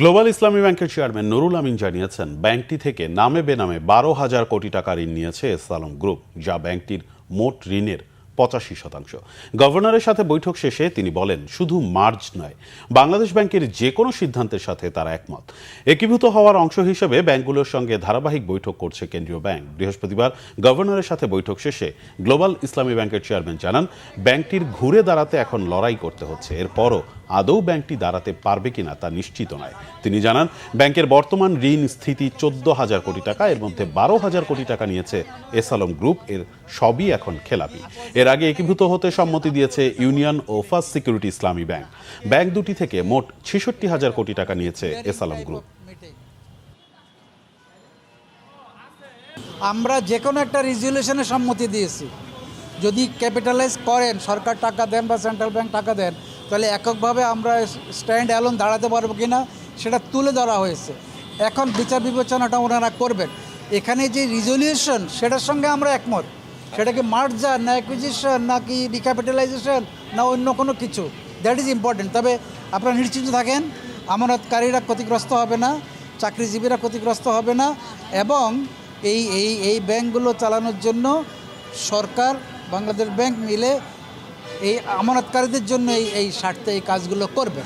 Global ইসলামী ব্যাংকের chairman Nurul Amin জানিয়েছেন, ব্যাংকটি থেকে নামে বেনামে 12,000 কোটি টাকা ঋণ নিয়েছে এস আলম গ্রুপ, যা ব্যাংকটির মোট ঋণের 85%। গভর্নরের সাথে বৈঠক শেষে তিনি বলেন, শুধু মার্জ নয়, বাংলাদেশ ব্যাংকের যে কোনো সিদ্ধান্তের সাথে তারা একমত। একীভূত হওয়ার অংশ হিসেবে ব্যাংকগুলোর সঙ্গে ধারাবাহিক বৈঠক করছে কেন্দ্রীয় ব্যাংক। বৃহস্পতিবার গভর্নরের সাথে বৈঠক শেষে গ্লোবাল ইসলামী ব্যাংকের চেয়ারম্যান জানান, ব্যাংকটির ঘুরে দাঁড়াতে এখন লড়াই করতে হচ্ছে। এরপরও আদৌ ব্যাংকটি দাঁড়াতে পারবে কিনা তা নিশ্চিত নয়। তিনি জানান, ব্যাংকের বর্তমান ঋণ স্থিতি 14,000 কোটি টাকা, এর মধ্যে 12,000 কোটি টাকা নিয়েছে এস আলম গ্রুপ, এর সবই এখন খেলাপি। এর আগে একীভূত হতে সম্মতি দিয়েছে ইউনিয়ন ও ফার্স্ট সিকিউরিটি ইসলামী ব্যাংক। ব্যাংক দুটি থেকে মোট 66,000 কোটি টাকা নিয়েছে এস আলম গ্রুপ। আমরা যে কোনো একটা রেজুলেশনে সম্মতি দিয়েছি, যদি ক্যাপিটালাইজ করেন, সরকার টাকা দেন বা সেন্ট্রাল ব্যাংক টাকা দেন, তাহলে এককভাবে আমরা স্ট্যান্ড অ্যালোন দাঁড়াতে পারবো কিনা সেটা তুলে ধরা হয়েছে। এখন বিচার বিবেচনাটা ওনারা করবেন। এখানে যে রিজলিউশন, সেটার সঙ্গে আমরা একমত। সেটা কি মার্জার না অ্যাকুইজিশন নাকি রিক্যাপিটালাইজেশন না অন্য কোনো কিছু, দ্যাট ইজ ইম্পর্টেন্ট। তবে আপনারা নিশ্চিত থাকেন, আমানতকারীরা ক্ষতিগ্রস্ত হবে না, চাকরিজীবীরা ক্ষতিগ্রস্ত হবে না, এবং এই ব্যাংকগুলো চালানোর জন্য সরকার, বাংলাদেশ ব্যাংক মিলে এই আমানতকারীদের জন্য এই স্বার্থে এই কাজগুলো করবে।